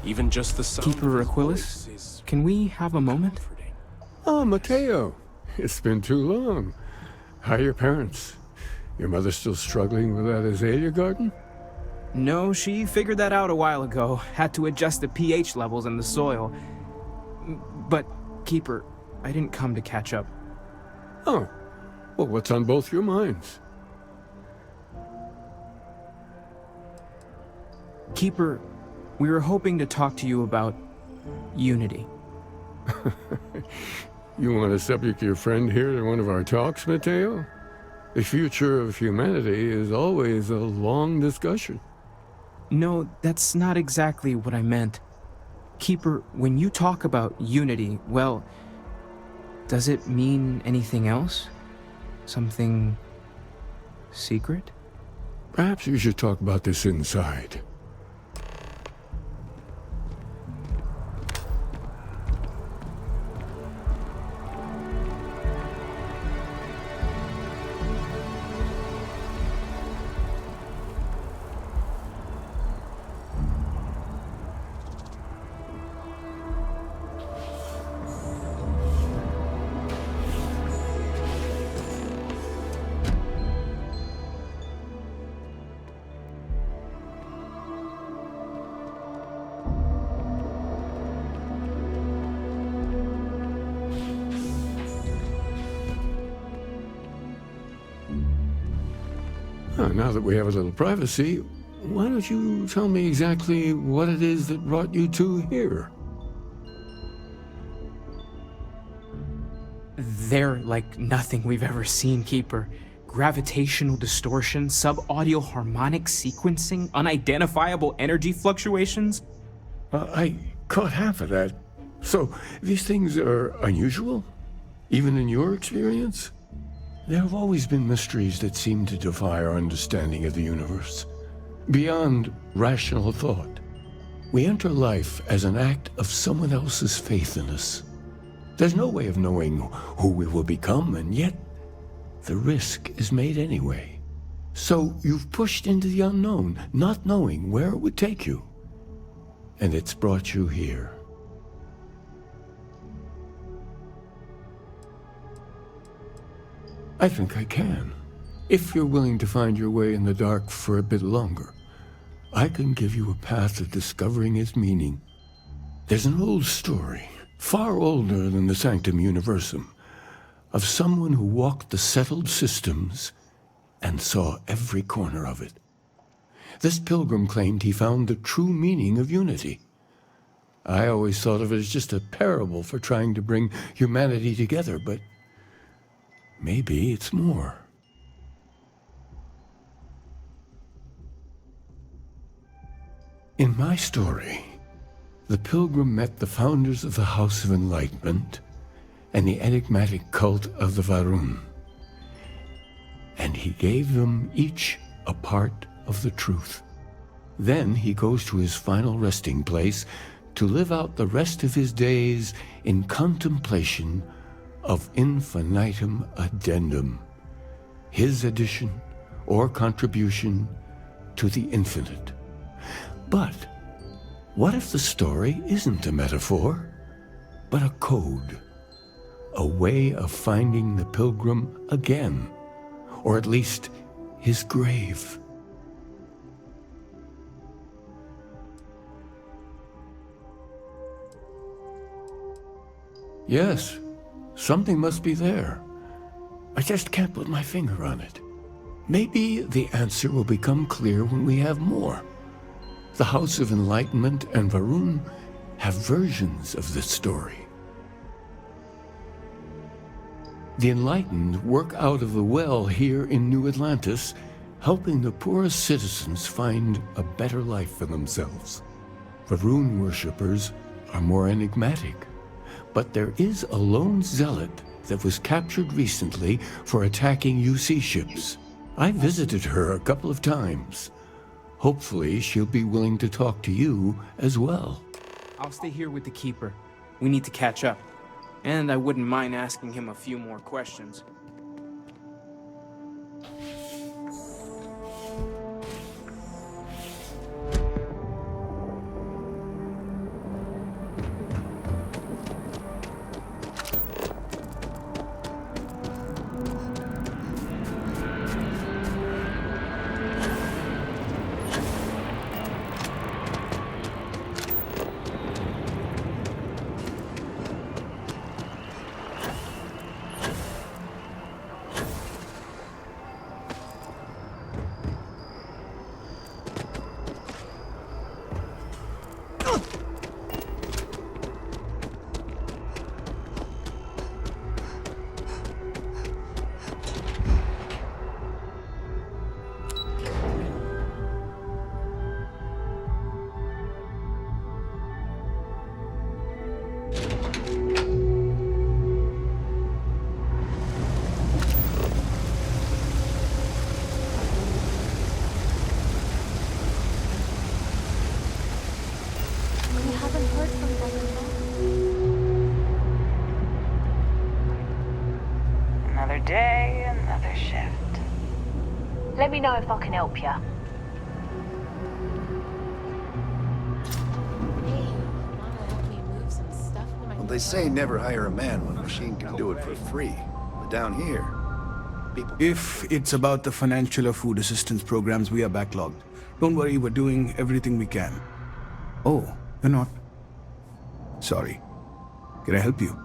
Even just the sound Keeper of his Aquilus, voice is can we have a moment? comforting. Oh, Mateo. It's been too long. How are your parents? Your mother still struggling with that azalea garden? No, she figured that out a while ago. Had to adjust the pH levels in the soil. But, Keeper, I didn't come to catch up. Oh. Well, what's on both your minds? Keeper, we were hoping to talk to you about unity. You want to subject your friend here to one of our talks, Mateo? The future of humanity is always a long discussion. No, that's not exactly what I meant. Keeper, when you talk about unity, well, does it mean anything else? Something secret? Perhaps you should talk about this inside. Now that we have a little privacy, why don't you tell me exactly what it is that brought you two here? They're like nothing we've ever seen, Keeper. Gravitational distortion, sub-audio harmonic sequencing, unidentifiable energy fluctuations. I caught half of that. So, these things are unusual? Even in your experience? There have always been mysteries that seem to defy our understanding of the universe. Beyond rational thought, we enter life as an act of someone else's faith in us. There's no way of knowing who we will become, and yet the risk is made anyway. So you've pushed into the unknown, not knowing where it would take you. And it's brought you here. I think I can. If you're willing to find your way in the dark for a bit longer, I can give you a path of discovering its meaning. There's an old story, far older than the Sanctum Universum, of someone who walked the settled systems and saw every corner of it. This pilgrim claimed he found the true meaning of unity. I always thought of it as just a parable for trying to bring humanity together, but maybe it's more. In my story, the pilgrim met the founders of the House of Enlightenment and the enigmatic cult of the Varun, and he gave them each a part of the truth. Then he goes to his final resting place to live out the rest of his days in contemplation of infinitum addendum, his addition or contribution to the infinite. But what if the story isn't a metaphor, but a code, a way of finding the pilgrim again, or at least his grave? Yes, something must be there. I just can't put my finger on it. Maybe the answer will become clear when we have more. The House of Enlightenment and Varun have versions of this story. The Enlightened work out of the well here in New Atlantis, helping the poorest citizens find a better life for themselves. Varun worshippers are more enigmatic, but there is a lone zealot that was captured recently for attacking UC ships. I visited her a couple of times. Hopefully, she'll be willing to talk to you as well. I'll stay here with the Keeper. We need to catch up. And I wouldn't mind asking him a few more questions. Another day, another shift. Let me know if I can help you. Well, they say never hire a man when a machine can do it for free. But down here, people... If it's about the financial or food assistance programs, we are backlogged. Don't worry, we're doing everything we can. Oh, you're not? Sorry. Can I help you?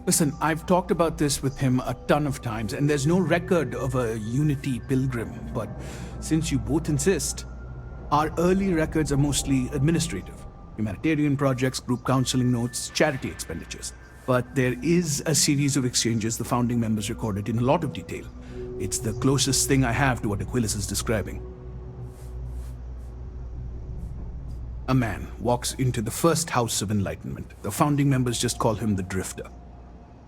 Listen, I've talked about this with him a ton of times, and there's no record of a Unity pilgrim, but since you both insist, our early records are mostly administrative. Humanitarian projects, group counseling notes, charity expenditures. But there is a series of exchanges the founding members recorded in a lot of detail. It's the closest thing I have to what Aquilus is describing. A man walks into the first House of Enlightenment. The founding members just call him the Drifter.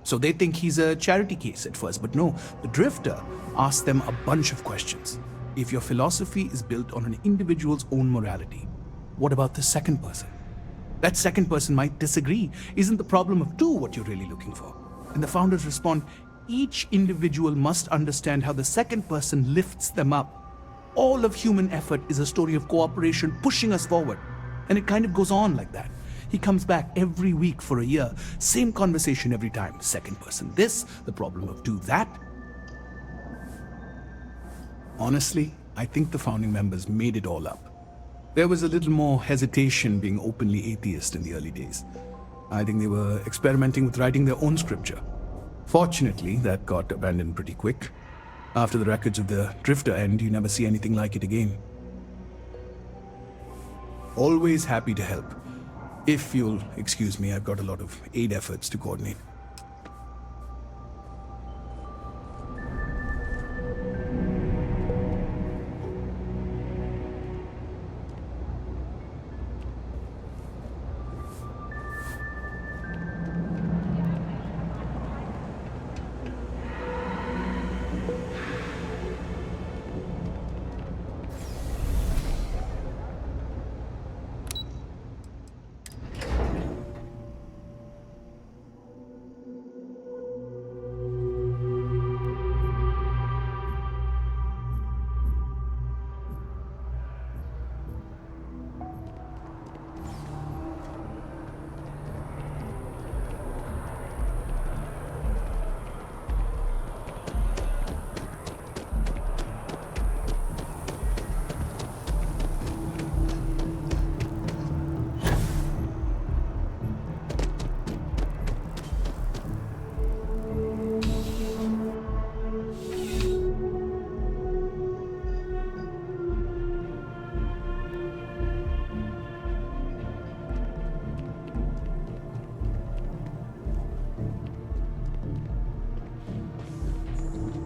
So they think he's a charity case at first, but no, the Drifter asks them a bunch of questions. If your philosophy is built on an individual's own morality, what about the second person? That second person might disagree. Isn't the problem of two what you're really looking for? And the founders respond, each individual must understand how the second person lifts them up. All of human effort is a story of cooperation pushing us forward. And it kind of goes on like that. He comes back every week for a year. Same conversation every time. Second person this, the problem of two that. Honestly, I think the founding members made it all up. There was a little more hesitation being openly atheist in the early days. I think they were experimenting with writing their own scripture. Fortunately, that got abandoned pretty quick. After the records of the Drifter end, you never see anything like it again. Always happy to help. If you'll excuse me, I've got a lot of aid efforts to coordinate.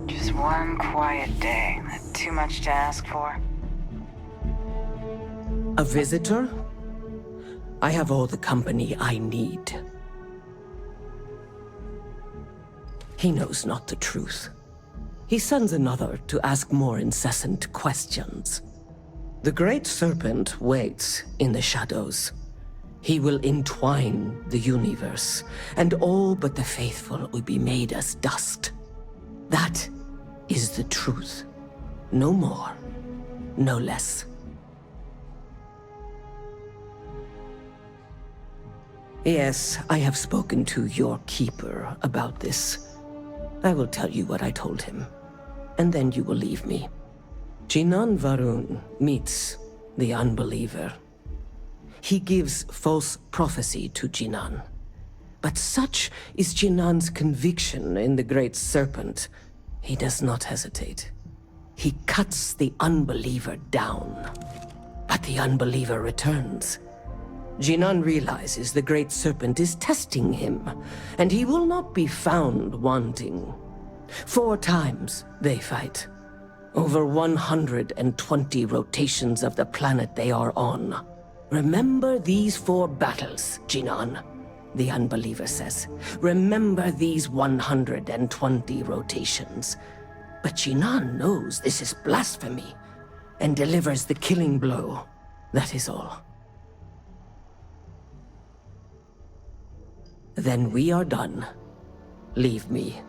Just one quiet day. Too much to ask for? A visitor? I have all the company I need. He knows not the truth. He sends another to ask more incessant questions. The Great Serpent waits in the shadows. He will entwine the universe, and all but the faithful will be made as dust. That is the truth. No more, no less. Yes, I have spoken to your keeper about this. I will tell you what I told him, and then you will leave me. Jinan Varun meets the unbeliever. He gives false prophecy to Jinan. But such is Jinan's conviction in the Great Serpent, he does not hesitate. He cuts the unbeliever down. But the unbeliever returns. Jinan realizes the Great Serpent is testing him, and he will not be found wanting. 4 times they fight. Over 120 rotations of the planet they are on. Remember these 4 battles, Jinan, the unbeliever says. Remember these 120 rotations. But Jinan knows this is blasphemy, and delivers the killing blow. That is all. Then we are done. Leave me.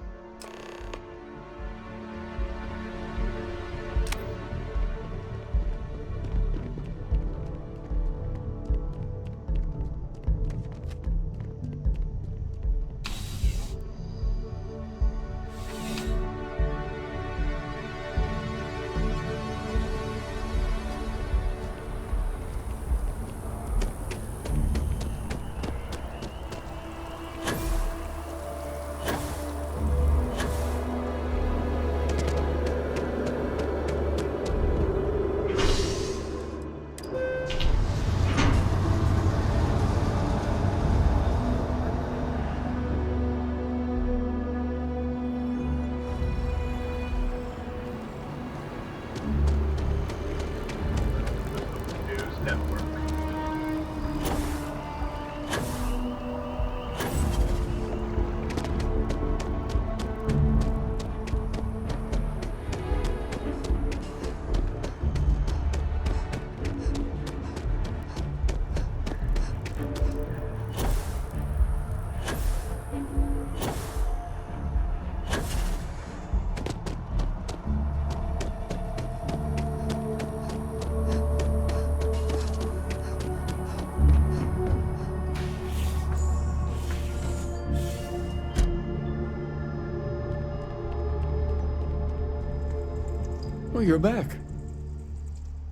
Oh, you're back.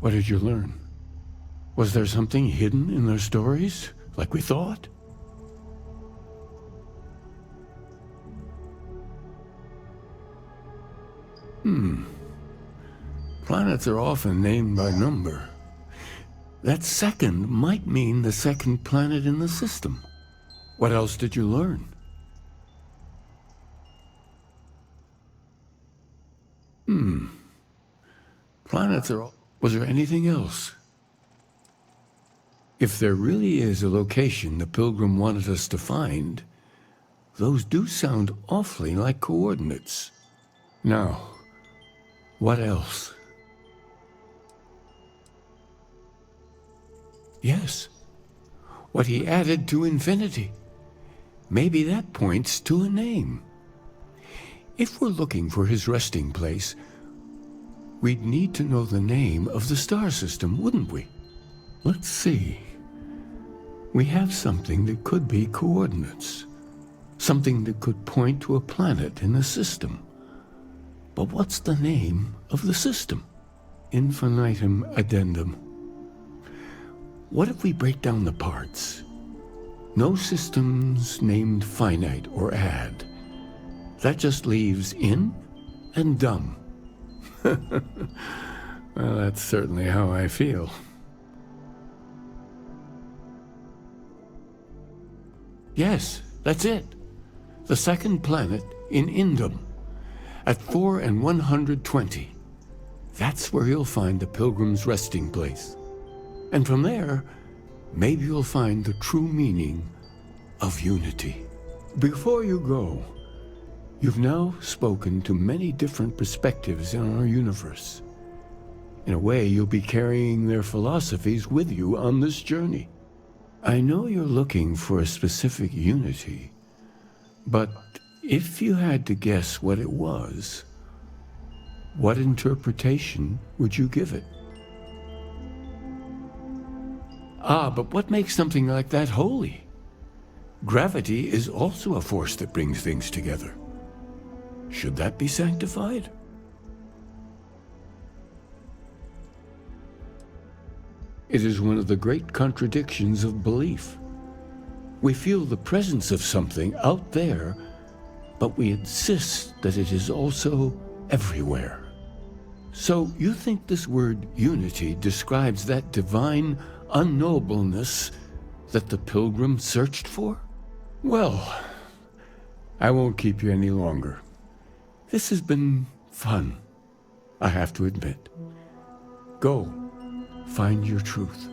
What did you learn? Was there something hidden in their stories, like we thought? Planets are often named by number. That second might mean the second planet in the system. What else did you learn? Planets are... Was there anything else? If there really is a location the Pilgrim wanted us to find, those do sound awfully like coordinates. Now, what else? Yes, what he added to infinity. Maybe that points to a name. If we're looking for his resting place, we'd need to know the name of the star system, wouldn't we? Let's see. We have something that could be coordinates. Something that could point to a planet in the system. But what's the name of the system? Infinitum addendum. What if we break down the parts? No systems named finite or add. That just leaves in and dumb. Well, that's certainly how I feel. Yes, that's it. The second planet in Indum, at 4 and 120. That's where you'll find the Pilgrim's resting place. And from there, maybe you'll find the true meaning of unity. Before you go, you've now spoken to many different perspectives in our universe. In a way, you'll be carrying their philosophies with you on this journey. I know you're looking for a specific unity, but if you had to guess what it was, what interpretation would you give it? But what makes something like that holy? Gravity is also a force that brings things together. Should that be sanctified? It is one of the great contradictions of belief. We feel the presence of something out there, but we insist that it is also everywhere. So you think this word unity describes that divine unknowableness that the Pilgrim searched for? Well, I won't keep you any longer. This has been fun, I have to admit. Go, find your truth.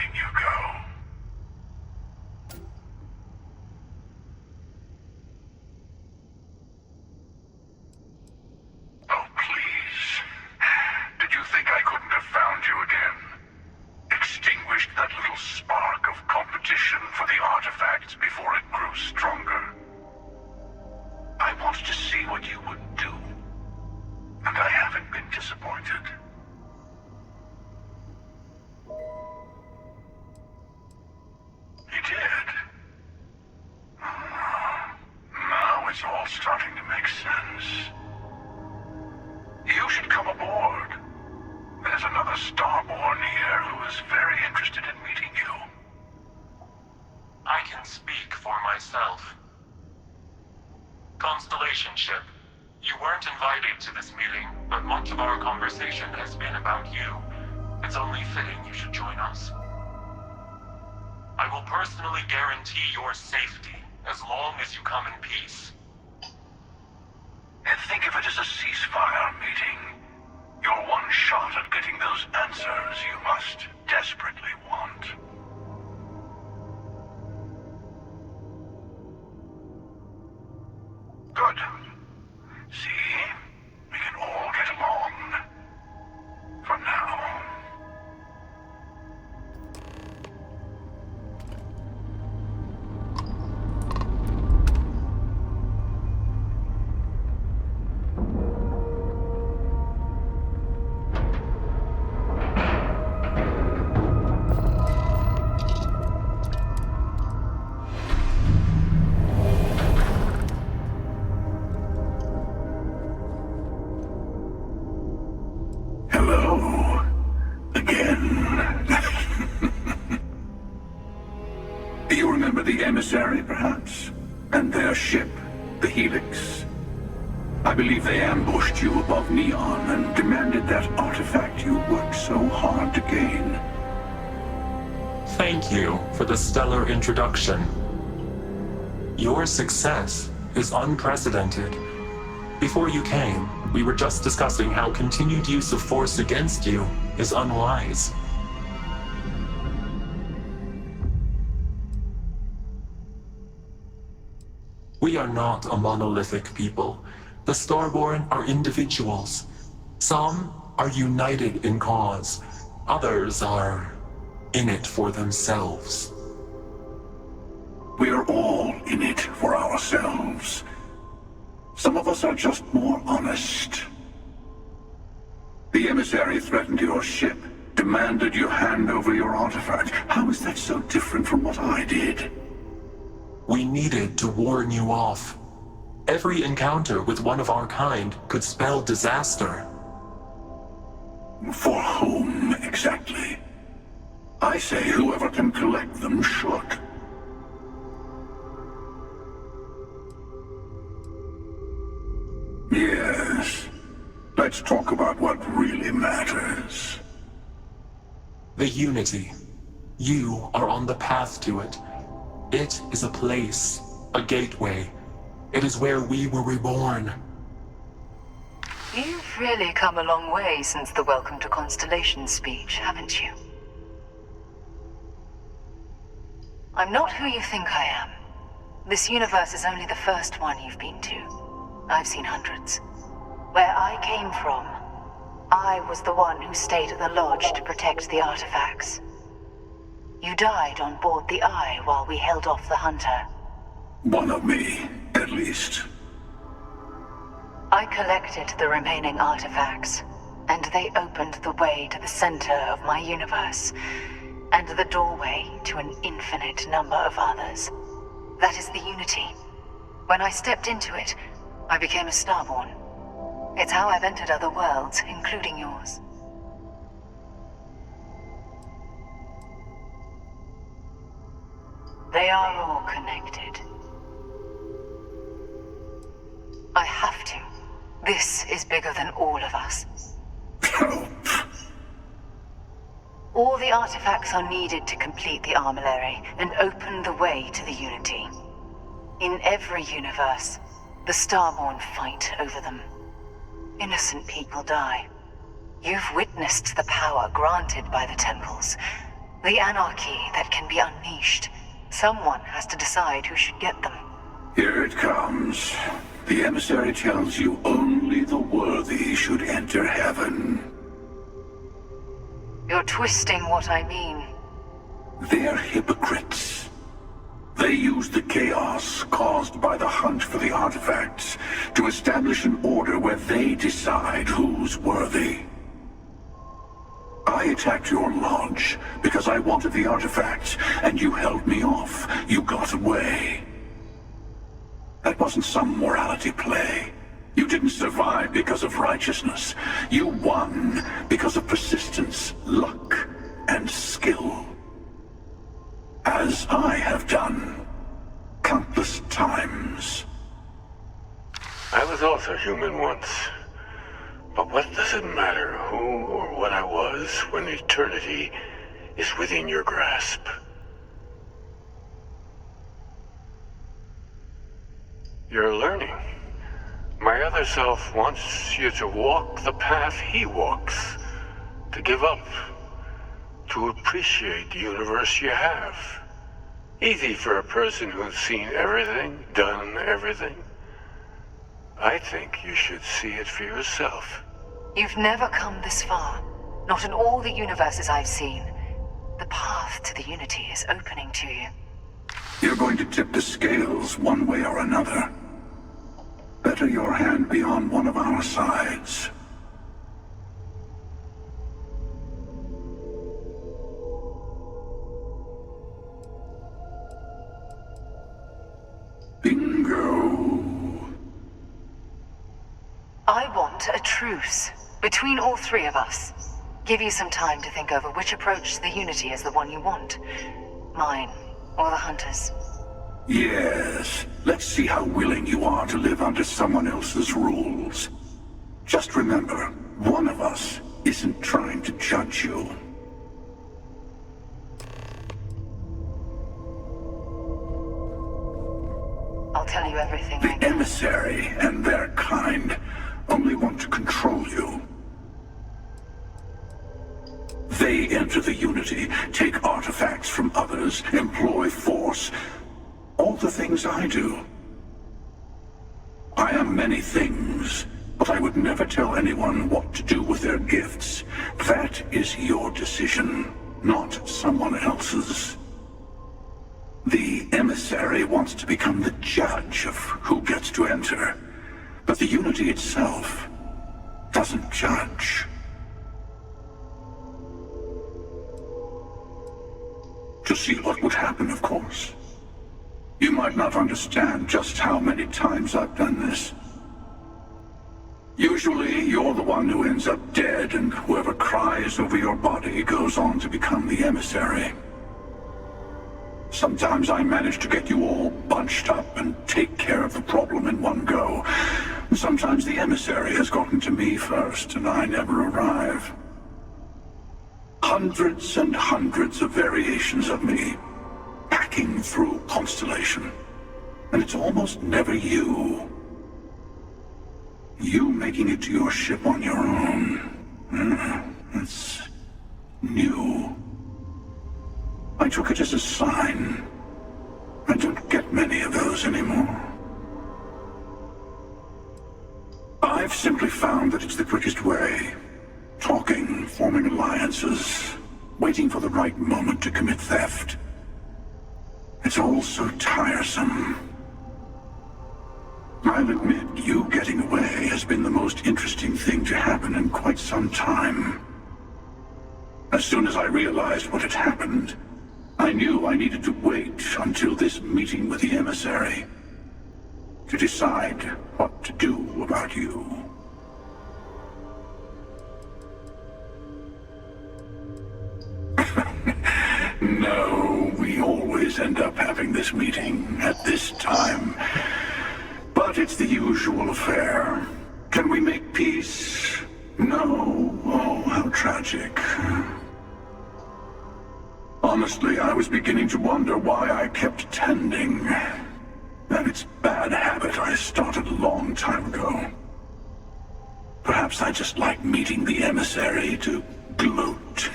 letting you go. Oh, please. Did you think I couldn't have found you again? Extinguished that little spark of competition for the artifacts before it grew stronger. I wanted to see what you would do, and I haven't been disappointed. You did? Now it's all starting to make sense. You should come aboard. There's another Starborn here who is very interested in meeting you. I can speak for myself. Constellation ship, you weren't invited to this meeting, but much of our conversation has been about you. It's only fitting you should join us. I will personally guarantee your safety as long as you come in peace. And think of it as a ceasefire meeting. Your one shot at getting those answers you must desperately want. Good. See? We can all get along. For now. Hello. Again. You remember the emissary, perhaps? And their ship, the Helix? I believe they ambushed you above Neon and demanded that artifact you worked so hard to gain. Thank you for the stellar introduction. Your success is unprecedented. Before you came, we were just discussing how continued use of force against you is unwise. We are not a monolithic people. The Starborn are individuals. Some are united in cause. Others are in it for themselves. We are all in it for ourselves. Some of us are just more honest. The emissary threatened your ship, demanded you hand over your artifact. How is that so different from what I did? We needed to warn you off. Every encounter with one of our kind could spell disaster. For whom, exactly? I say whoever can collect them should. Yes. Let's talk about what really matters. The Unity. You are on the path to it. It is a place, a gateway. It is where we were reborn. You've really come a long way since the Welcome to Constellation speech, haven't you? I'm not who you think I am. This universe is only the first one you've been to. I've seen hundreds. Where I came from, I was the one who stayed at the lodge to protect the artifacts. You died on board the Eye while we held off the Hunter. One of me, at least. I collected the remaining artifacts, and they opened the way to the center of my universe, and the doorway to an infinite number of others. That is the Unity. When I stepped into it, I became a Starborn. It's how I've entered other worlds, including yours. They are all connected. I have to. This is bigger than all of us. All the artifacts are needed to complete the armillary and open the way to the Unity. In every universe, the Starborn fight over them. Innocent people die. You've witnessed the power granted by the temples, The anarchy that can be unleashed. Someone has to decide who should get them. Here it comes. The emissary tells you only the worthy should enter heaven. You're twisting what I mean. They're hypocrites. They use the chaos caused by the hunt for the artifacts to establish an order where they decide who's worthy. I attacked your lodge because I wanted the artifacts, and you held me off. You got away. That wasn't some morality play. You didn't survive because of righteousness. You won because of persistence, luck, and skill. As I have done countless times. I was also human once. But what does it matter who or what I was when eternity is within your grasp? You're learning. My other self wants you to walk the path he walks, to give up, to appreciate the universe you have. Easy for a person who's seen everything, done everything. I think you should see it for yourself. You've never come this far. Not in all the universes I've seen. The path to the Unity is opening to you. You're going to tip the scales one way or another. Better your hand be on one of our sides. Bingo. I want a truce between all three of us. Give you some time to think over which approach to the Unity is the one you want. Mine, or the Hunters. Yes. Let's see how willing you are to live under someone else's rules. Just remember, one of us isn't trying to judge you. I'll tell you everything I The know. emissary and their kind only want to control you. They enter the Unity, take artifacts from others, employ force. All the things I do. I am many things, but I would never tell anyone what to do with their gifts. That is your decision, not someone else's. The emissary wants to become the judge of who gets to enter, but the Unity itself doesn't judge. To see what would happen, of course. You might not understand just how many times I've done this. Usually, you're the one who ends up dead, and whoever cries over your body goes on to become the emissary. Sometimes I manage to get you all bunched up and take care of the problem in one go. Sometimes the emissary has gotten to me first, and I never arrive. Hundreds and hundreds of variations of me, hacking through Constellation. And it's almost never you. You making it to your ship on your own. It's new. I took it as a sign. I don't get many of those anymore. I've simply found that it's the quickest way. Talking, forming alliances, waiting for the right moment to commit theft. It's all so tiresome. I'll admit, you getting away has been the most interesting thing to happen in quite some time. As soon as I realized what had happened, I knew I needed to wait until this meeting with the emissary to decide what to do about you. No, we always end up having this meeting at this time. But it's the usual affair. Can we make peace? No. Oh, how tragic. Honestly, I was beginning to wonder why I kept tending. That it's bad habit I started a long time ago. Perhaps I just like meeting the emissary to gloat.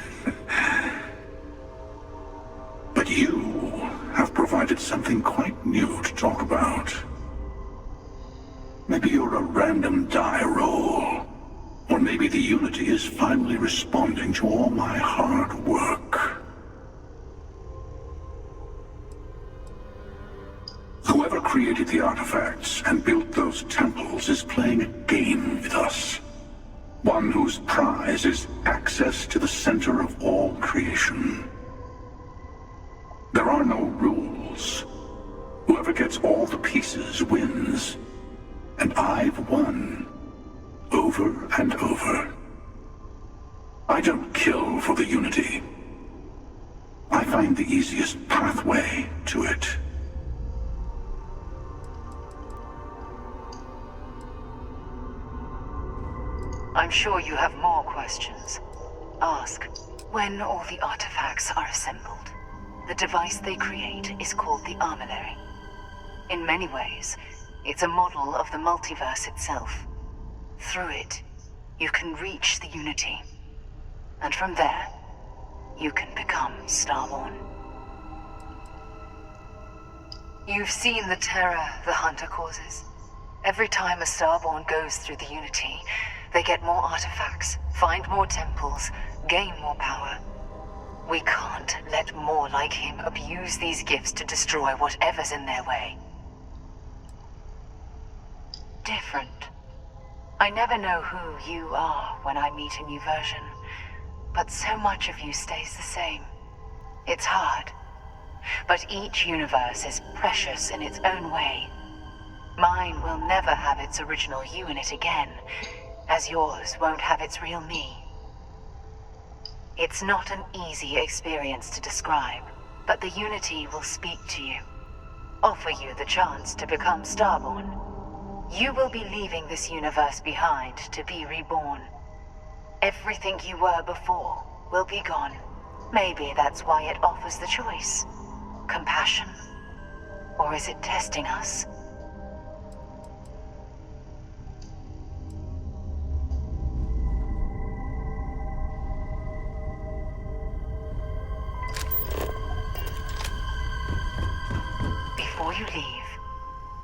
But you have provided something quite new to talk about. Maybe you're a random die roll. Or maybe the Unity is finally responding to all my hard work. Whoever created the artifacts and built those temples is playing a game with us. One whose prize is access to the center of all creation. There are no rules. Whoever gets all the pieces wins. And I've won. Over and over. I don't kill for the Unity. I find the easiest pathway to it. I'm sure you have more questions. Ask. When all the artifacts are assembled, the device they create is called the Armillary. In many ways, it's a model of the multiverse itself. Through it, you can reach the Unity. And from there, you can become Starborn. You've seen the terror the Hunter causes. Every time a Starborn goes through the Unity, they get more artifacts, find more temples, gain more power. We can't let more like him abuse these gifts to destroy whatever's in their way. Different. I never know who you are when I meet a new version, but so much of you stays the same. It's hard. But each universe is precious in its own way. Mine will never have its original you in it again, as yours won't have its real me. It's not an easy experience to describe, but the Unity will speak to you, offer you the chance to become Starborn. You will be leaving this universe behind to be reborn. Everything you were before will be gone. Maybe that's why it offers the choice. Compassion? Or is it testing us? Before you leave,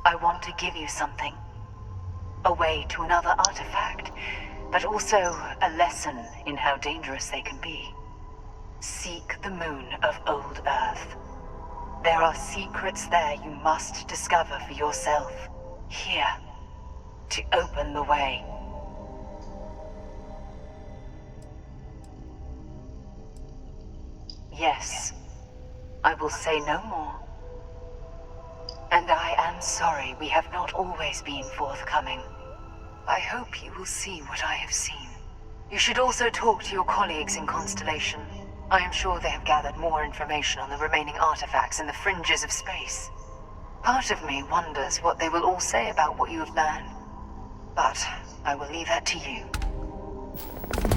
I want to give you something. A way to another artifact, but also a lesson in how dangerous they can be. Seek the moon of Old Earth. There are secrets there you must discover for yourself. Here, to open the way. Yes, I will say no more. And I am sorry we have not always been forthcoming. I hope you will see what I have seen. You should also talk to your colleagues in Constellation. I am sure they have gathered more information on the remaining artifacts in the fringes of space. Part of me wonders what they will all say about what you have learned. But I will leave that to you.